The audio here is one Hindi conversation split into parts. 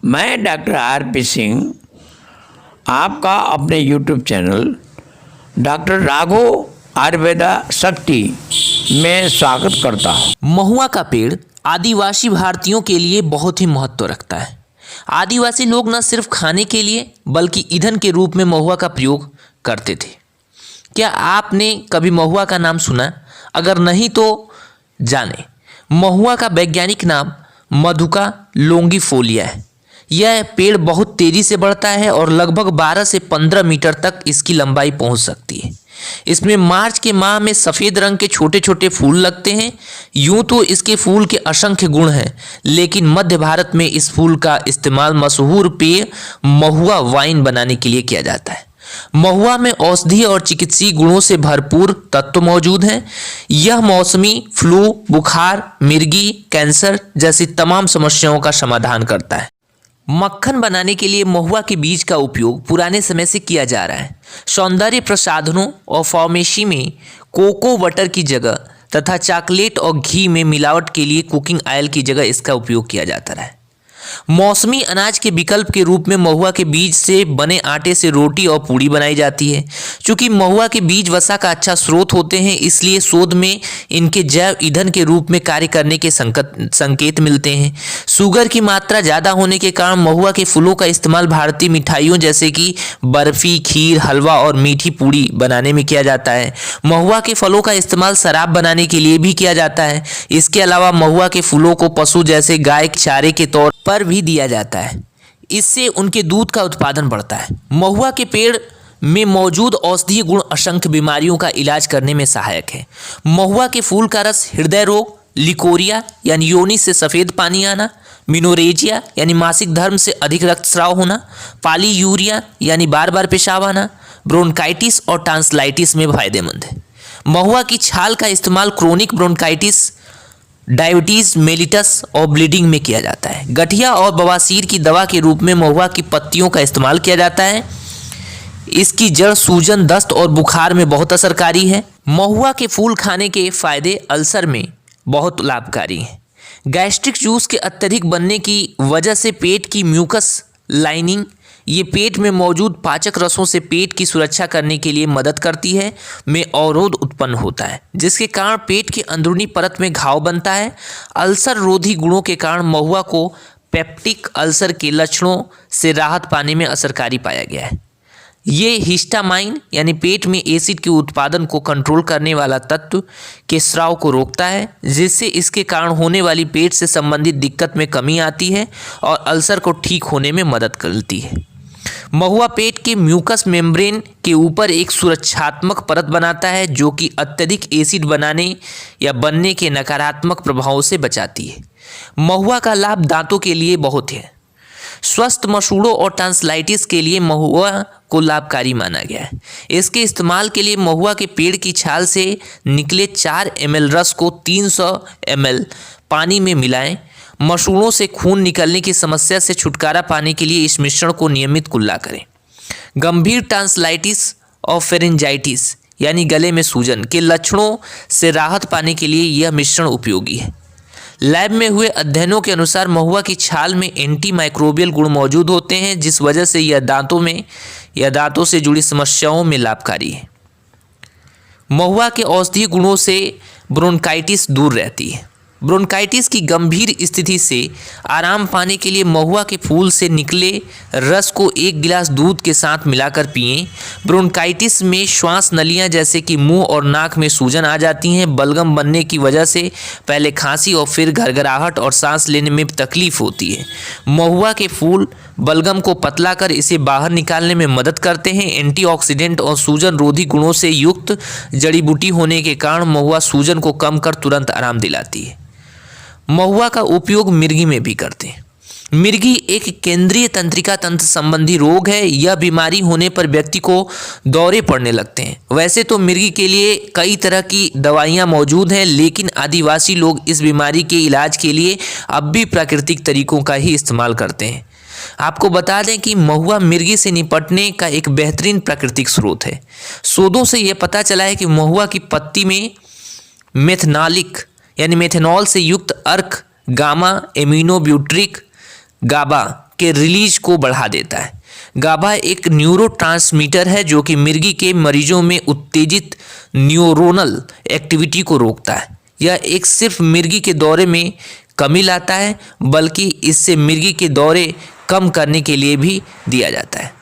मैं डॉक्टर आर.पी. सिंह आपका अपने YouTube channel doctor Raghav Ayurveda शक्ति में स्वागत करता हूँ। महुआ का पेड़ आदिवासी भारतीयों के लिए बहुत ही महत्व रखता है। आदिवासी लोग न सिर्फ खाने के लिए बल्कि ईंधन के रूप में महुआ का प्रयोग करते थे। क्या आपने कभी महुआ का नाम सुना? अगर नहीं तो जाने, महुआ का वैज्ञानिक नाम मधुका लोंगिफोलिया है। यह पेड़ बहुत तेज़ी से बढ़ता है और लगभग 12 से 15 मीटर तक इसकी लंबाई पहुंच सकती है। इसमें मार्च के माह में सफ़ेद रंग के छोटे छोटे फूल लगते हैं। यूं तो इसके फूल के असंख्य गुण हैं, लेकिन मध्य भारत में इस फूल का इस्तेमाल मशहूर पेय महुआ वाइन बनाने के लिए किया जाता है। महुआ में औषधीय और चिकित्सीय गुणों से भरपूर तत्व मौजूद हैं। यह मौसमी फ्लू, बुखार, मिर्गी, कैंसर जैसी तमाम समस्याओं का समाधान करता है। मक्खन बनाने के लिए महुआ के बीज का उपयोग पुराने समय से किया जा रहा है। सौंदर्य प्रसाधनों और फार्मेसी में कोको बटर की जगह तथा चॉकलेट और घी में मिलावट के लिए कुकिंग ऑयल की जगह इसका उपयोग किया जाता रहा है। मौसमी अनाज के विकल्प के रूप में महुआ के बीज से बने आटे से रोटी और पूड़ी बनाई जाती है। चूँकि महुआ के बीज वसा का अच्छा स्रोत होते हैं, इसलिए शोध में इनके जैव ईंधन के रूप में कार्य करने के संकेत मिलते हैं। शुगर की मात्रा ज़्यादा होने के कारण महुआ के फूलों का इस्तेमाल भारतीय मिठाइयों जैसे कि बर्फ़ी, खीर, हलवा और मीठी पूड़ी बनाने में किया जाता है। महुआ के फलों का इस्तेमाल शराब बनाने के लिए भी किया जाता है। इसके अलावा महुआ के फूलों को पशु जैसे गाय के चारे के तौर पर भी दिया जाता है। इससे उनके दूध का उत्पादन बढ़ता है। महुआ के पेड़ में मौजूद औषधीय गुण असंख्य बीमारियों का इलाज करने में सहायक है। महुआ के फूल का रस हृदय रोग, लिकोरिया यानी योनि से सफ़ेद पानी आना, मिनोरेजिया यानी मासिक धर्म से अधिक रक्तस्राव होना, पॉलीयूरिया यानी बार बार पेशाब आना, ब्रोंकाइटिस और टॉन्सिलाइटिस में फायदेमंद है। महुआ की छाल का इस्तेमाल क्रोनिक ब्रोंकाइटिस, डायबिटीज़ मेलिटस और ब्लीडिंग में किया जाता है। गठिया और बवासीर की दवा के रूप में महुआ की पत्तियों का इस्तेमाल किया जाता है। इसकी जड़ सूजन, दस्त और बुखार में बहुत असरकारी है। महुआ के फूल खाने के फायदे अल्सर में बहुत लाभकारी हैं। गैस्ट्रिक जूस के अत्यधिक बनने की वजह से पेट की म्यूकस लाइनिंग ये पेट में मौजूद पाचक रसों से पेट की सुरक्षा करने के लिए मदद करती है, में अवरोध उत्पन्न होता है, जिसके कारण पेट के अंदरूनी परत में घाव बनता है। अल्सर रोधी गुणों के कारण महुआ को पेप्टिक अल्सर के लक्षणों से राहत पाने में असरकारी पाया गया है। ये हिस्टामाइन यानी पेट में एसिड के उत्पादन को कंट्रोल करने वाला तत्व के स्राव को रोकता है, जिससे इसके कारण होने वाली पेट से संबंधित दिक्कत में कमी आती है और अल्सर को ठीक होने में मदद करती है। महुआ पेट के म्यूकस मेम्ब्रेन के ऊपर एक सुरक्षात्मक परत बनाता है, जो कि अत्यधिक एसिड बनाने या बनने के नकारात्मक प्रभावों से बचाती है। महुआ का लाभ दांतों के लिए बहुत है। स्वस्थ मसूड़ों और टॉन्सिलाइटिस के लिए महुआ को लाभकारी माना गया है। इसके इस्तेमाल के लिए महुआ के पेड़ की छाल से निकले 4 ml रस को 300 ml पानी में मिलाएं। मसूड़ों से खून निकलने की समस्या से छुटकारा पाने के लिए इस मिश्रण को नियमित कुल्ला करें। गंभीर टॉन्सिलाइटिस और फेरिंजाइटिस यानी गले में सूजन के लक्षणों से राहत पाने के लिए यह मिश्रण उपयोगी है। लैब में हुए अध्ययनों के अनुसार महुआ की छाल में एंटी माइक्रोबियल गुण मौजूद होते हैं, जिस वजह से यह दांतों से जुड़ी समस्याओं में लाभकारी है। महुआ के औषधीय गुणों से ब्रोंकाइटिस दूर रहती है। ब्रोंकाइटिस की गंभीर स्थिति से आराम पाने के लिए महुआ के फूल से निकले रस को 1 गिलास दूध के साथ मिलाकर पिएं। ब्रोंकाइटिस में श्वास नलियां जैसे कि मुंह और नाक में सूजन आ जाती हैं। बलगम बनने की वजह से पहले खांसी और फिर घरघराहट और सांस लेने में तकलीफ होती है। महुआ के फूल बलगम को पतला कर इसे बाहर निकालने में मदद करते हैं। एंटीऑक्सीडेंट और सूजन रोधी गुणों से युक्त जड़ी बूटी होने के कारण महुआ सूजन को कम कर तुरंत आराम दिलाती है। महुआ का उपयोग मिर्गी में भी करते हैं। मिर्गी एक केंद्रीय तंत्रिका तंत्र संबंधी रोग है। यह बीमारी होने पर व्यक्ति को दौरे पड़ने लगते हैं। वैसे तो मिर्गी के लिए कई तरह की दवाइयाँ मौजूद हैं, लेकिन आदिवासी लोग इस बीमारी के इलाज के लिए अब भी प्राकृतिक तरीकों का ही इस्तेमाल करते हैं। आपको बता दें कि महुआ मिर्गी से निपटने का एक बेहतरीन प्राकृतिक स्रोत है। शोधों से यह पता चला है कि महुआ की पत्ती में मेथनॉलिक यानी मेथनॉल से युक्त अर्क गामा एमिनो ब्यूट्रिक गाबा के रिलीज को बढ़ा देता है। गाबा एक न्यूरोट्रांसमीटर है जो कि मिर्गी के मरीजों में उत्तेजित न्यूरोनल एक्टिविटी को रोकता है। यह एक सिर्फ मिर्गी के दौरे में कमी लाता है बल्कि इससे मिर्गी के दौरे कम करने के लिए भी दिया जाता है।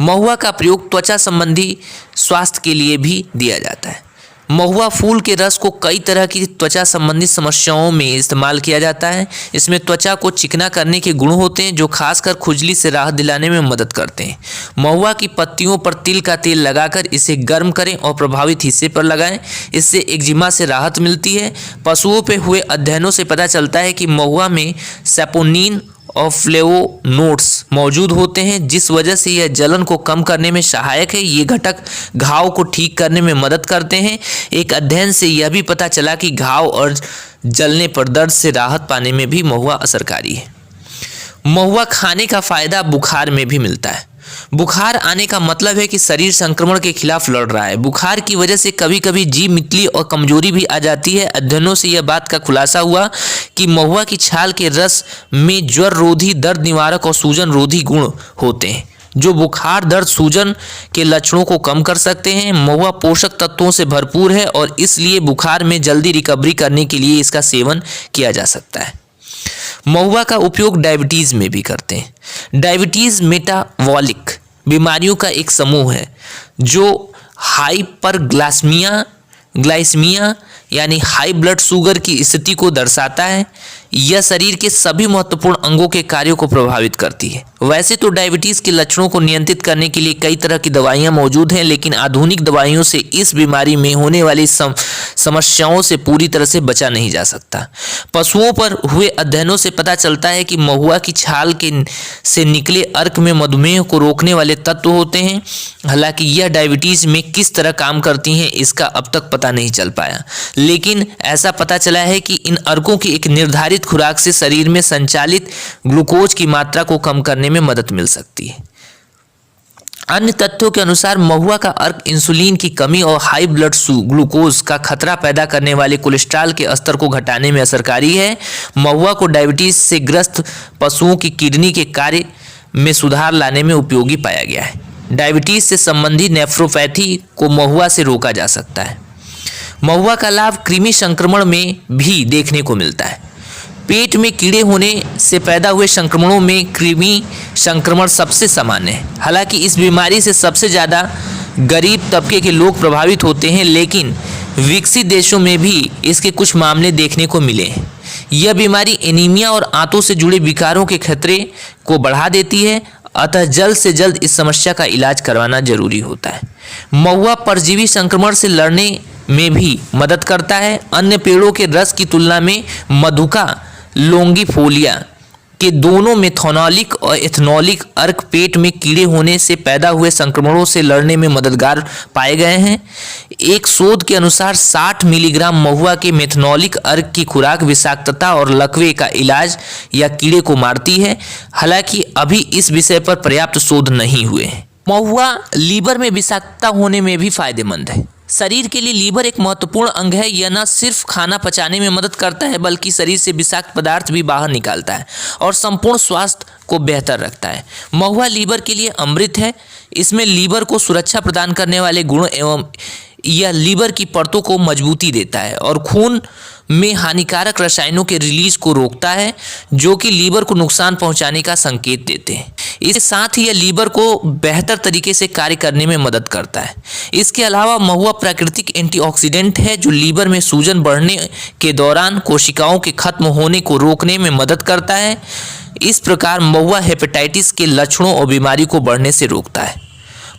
महुआ का प्रयोग त्वचा संबंधी स्वास्थ्य के लिए भी दिया जाता है। महुआ फूल के रस को कई तरह की त्वचा संबंधी समस्याओं में इस्तेमाल किया जाता है। इसमें त्वचा को चिकना करने के गुण होते हैं जो खासकर खुजली से राहत दिलाने में मदद करते हैं। महुआ की पत्तियों पर तिल का तेल लगाकर इसे गर्म करें और प्रभावित हिस्से पर लगाएं। इससे एक्जिमा से राहत मिलती है। पशुओं पर हुए अध्ययनों से पता चलता है कि महुआ में सैपोनिन और फ्लेवोनोड्स मौजूद होते हैं जिस वजह से यह जलन को कम करने में सहायक है। ये घटक घाव को ठीक करने में मदद करते हैं। एक अध्ययन से यह भी पता चला कि घाव और जलने पर दर्द से राहत पाने में भी महुआ असरकारी है। महुआ खाने का फायदा बुखार में भी मिलता है। बुखार आने का मतलब है कि शरीर संक्रमण के खिलाफ लड़ रहा है। बुखार की वजह से कभी कभी जीभ मितली और कमजोरी भी आ जाती है। अध्ययनों से यह बात का खुलासा हुआ कि महुआ की छाल के रस में ज्वर रोधी, दर्द निवारक और सूजन रोधी गुण होते हैं जो बुखार, दर्द, सूजन के लक्षणों को कम कर सकते हैं। महुआ पोषक तत्वों से भरपूर है और इसलिए बुखार में जल्दी रिकवरी करने के लिए इसका सेवन किया जा सकता है। महुआ का उपयोग डायबिटीज़ में भी करते हैं। डायबिटीज़ मेटाबॉलिक बीमारियों का एक समूह है जो ग्लाइसीमिया यानी हाई ब्लड शुगर की स्थिति को दर्शाता है। यह शरीर के सभी महत्वपूर्ण अंगों के कार्यों को प्रभावित करती है। वैसे तो डायबिटीज़ के लक्षणों को नियंत्रित करने के लिए कई तरह की दवाइयां मौजूद हैं, लेकिन आधुनिक दवाइयों से इस बीमारी में होने वाली समस्याओं से पूरी तरह से बचा नहीं जा सकता। पशुओं पर हुए अध्ययनों से पता चलता है कि महुआ की छाल से निकले अर्क में मधुमेह को रोकने वाले तत्व होते हैं। हालांकि यह डायबिटीज़ में किस तरह काम करती हैं इसका अब तक पता नहीं चल पाया, लेकिन ऐसा पता चला है कि इन अर्कों की एक निर्धारित खुराक से शरीर में संचालित ग्लूकोज की मात्रा को कम करने में मदद मिल सकती है। अन्य तथ्यों के अनुसार महुआ का अर्क इंसुलिन की कमी और हाई ब्लड ग्लूकोज का खतरा पैदा करने वाले कोलेस्ट्रॉल के स्तर को घटाने में असरकारी है। महुआ को डायबिटीज से ग्रस्त पशुओं की किडनी के कार्य में सुधार लाने में उपयोगी पाया गया है। डायबिटीज से संबंधित नेफ्रोपैथी को महुआ से रोका जा सकता है। महुआ का लाभ कृमि संक्रमण में भी देखने को मिलता है। पेट में कीड़े होने से पैदा हुए संक्रमणों में कृमि संक्रमण सबसे सामान्य है। हालांकि इस बीमारी से सबसे ज़्यादा गरीब तबके के लोग प्रभावित होते हैं, लेकिन विकसित देशों में भी इसके कुछ मामले देखने को मिले हैं। यह बीमारी एनीमिया और आंतों से जुड़े विकारों के खतरे को बढ़ा देती है, अतः जल्द से जल्द इस समस्या का इलाज करवाना जरूरी होता है। महुआ परजीवी संक्रमण से लड़ने में भी मदद करता है। अन्य पेड़ों के रस की तुलना में मधुका लोंगिफोलिया के दोनों मेथनॉलिक और एथनॉलिक अर्क पेट में कीड़े होने से पैदा हुए संक्रमणों से लड़ने में मददगार पाए गए हैं। एक शोध के अनुसार 60 मिलीग्राम महुआ के मेथनॉलिक अर्क की खुराक विषाक्तता और लकवे का इलाज या कीड़े को मारती है। हालांकि अभी इस विषय पर पर्याप्त शोध नहीं हुए हैं। महुआ लीवर में विषाक्तता होने में भी फायदेमंद है। शरीर के लिए लीवर एक महत्वपूर्ण अंग है। यह न सिर्फ खाना पचाने में मदद करता है बल्कि शरीर से विषाक्त पदार्थ भी बाहर निकालता है और संपूर्ण स्वास्थ्य को बेहतर रखता है। महुआ लीवर के लिए अमृत है। इसमें लीवर को सुरक्षा प्रदान करने वाले गुण एवं यह लीवर की परतों को मजबूती देता है और खून में हानिकारक रसायनों के रिलीज को रोकता है जो कि लीवर को नुकसान पहुंचाने का संकेत देते हैं। इसके साथ ही यह लीवर को बेहतर तरीके से कार्य करने में मदद करता है। इसके अलावा महुआ प्राकृतिक एंटीऑक्सीडेंट है जो लीवर में सूजन बढ़ने के दौरान कोशिकाओं के खत्म होने को रोकने में मदद करता है। इस प्रकार महुआ हेपेटाइटिस के लक्षणों और बीमारी को बढ़ने से रोकता है।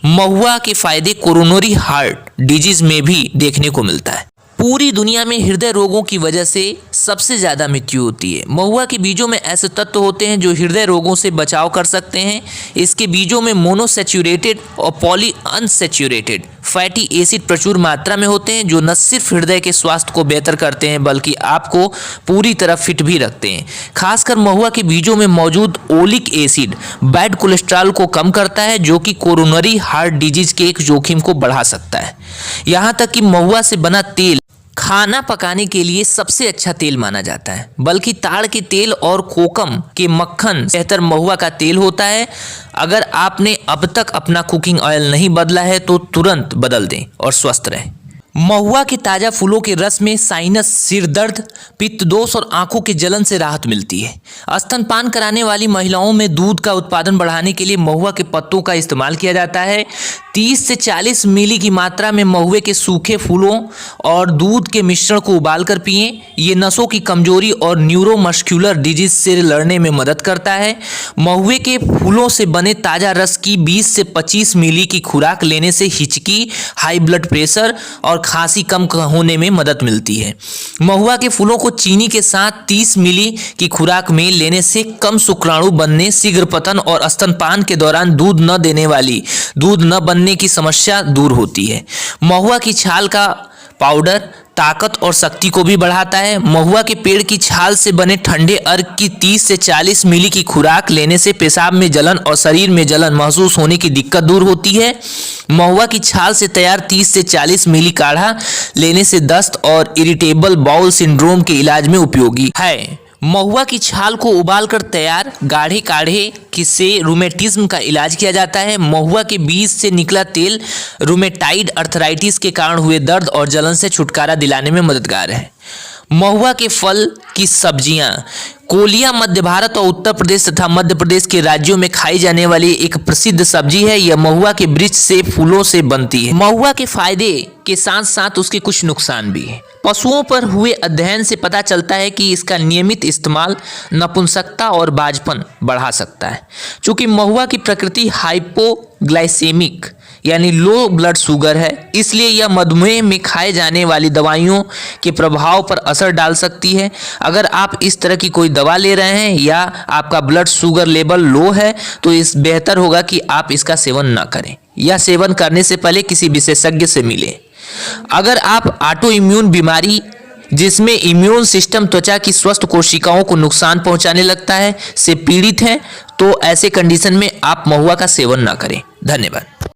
महुआ के फायदे कोरोनरी हार्ट डिजीज में भी देखने को मिलता है। पूरी दुनिया में हृदय रोगों की वजह से सबसे ज़्यादा मृत्यु होती है। महुआ के बीजों में ऐसे तत्व होते हैं जो हृदय रोगों से बचाव कर सकते हैं। इसके बीजों में मोनोसैचुरेटेड और पॉली अनसैचुरेटेड फैटी एसिड प्रचुर मात्रा में होते हैं जो न सिर्फ हृदय के स्वास्थ्य को बेहतर करते हैं बल्कि आपको पूरी तरह फिट भी रखते हैं। खासकर महुआ के बीजों में मौजूद ओलिक एसिड बैड कोलेस्ट्रॉल को कम करता है जो कि कोरोनरी हार्ट डिजीज के एक जोखिम को बढ़ा सकता है। यहाँ तक कि महुआ से बना तेल खाना पकाने के लिए सबसे अच्छा तेल माना जाता है, बल्कि ताड़ के तेल और कोकम के मक्खन से बेहतर महुआ का तेल होता है। अगर आपने अब तक अपना कुकिंग ऑयल नहीं बदला है तो तुरंत बदल दें और स्वस्थ रहें। महुआ के ताज़ा फूलों के रस में साइनस, सिर दर्द, पित्त दोष और आंखों के जलन से राहत मिलती है। स्तनपान कराने वाली महिलाओं में दूध का उत्पादन बढ़ाने के लिए महुआ के पत्तों का इस्तेमाल किया जाता है। 30 से 40 मिली की मात्रा में महुए के सूखे फूलों और दूध के मिश्रण को उबालकर पिएं। ये नसों की कमजोरी और न्यूरोमस्कुलर डिजीज से लड़ने में मदद करता है। महुए के फूलों से बने ताज़ा रस की 20 से 25 मिली की खुराक लेने से हिचकी, हाई ब्लड प्रेशर और खांसी कम होने में मदद मिलती है। महुआ के फूलों को चीनी के साथ 30 मिली की खुराक में लेने से कम शुक्राणु बनने, शीघ्र पतन और स्तनपान के दौरान दूध न बनने की समस्या दूर होती है। महुआ की छाल का पाउडर ताकत और शक्ति को भी बढ़ाता है। महुआ के पेड़ की छाल से बने ठंडे अर्क की 30 से 40 मिली की खुराक लेने से पेशाब में जलन और शरीर में जलन महसूस होने की दिक्कत दूर होती है। महुआ की छाल से तैयार 30 से 40 मिली काढ़ा लेने से दस्त और इरिटेबल बाउल सिंड्रोम के इलाज में उपयोगी है। महुआ की छाल को उबालकर तैयार गाढ़े काढ़े से रूमेटिज्म का इलाज किया जाता है। महुआ के बीज से निकला तेल रूमेटाइड अर्थराइटिस के कारण हुए दर्द और जलन से छुटकारा दिलाने में मददगार है। महुआ के फल की सब्जियां कोलिया मध्य भारत और उत्तर प्रदेश तथा मध्य प्रदेश के राज्यों में खाई जाने वाली एक प्रसिद्ध सब्जी है। यह महुआ के वृक्ष से फूलों से बनती है। महुआ के फायदे के साथ साथ उसके कुछ नुकसान भी हैं। पशुओं पर हुए अध्ययन से पता चलता है कि इसका नियमित इस्तेमाल नपुंसकता और बांझपन बढ़ा सकता है। चूंकि महुआ की प्रकृति हाइपोग्लाइसेमिक यानी लो ब्लड शुगर है, इसलिए यह मधुमेह में खाए जाने वाली दवाइयों के प्रभाव पर असर डाल सकती है। अगर आप इस तरह की कोई दवा ले रहे हैं या आपका ब्लड शुगर लेवल लो है तो इस बेहतर होगा कि आप इसका सेवन ना करें या सेवन करने से पहले किसी विशेषज्ञ से मिलें। अगर आप ऑटो इम्यून बीमारी जिसमें इम्यून सिस्टम त्वचा की स्वस्थ कोशिकाओं को नुकसान पहुंचाने लगता है से पीड़ित हैं तो ऐसे कंडीशन में आप महुआ का सेवन ना करें। धन्यवाद।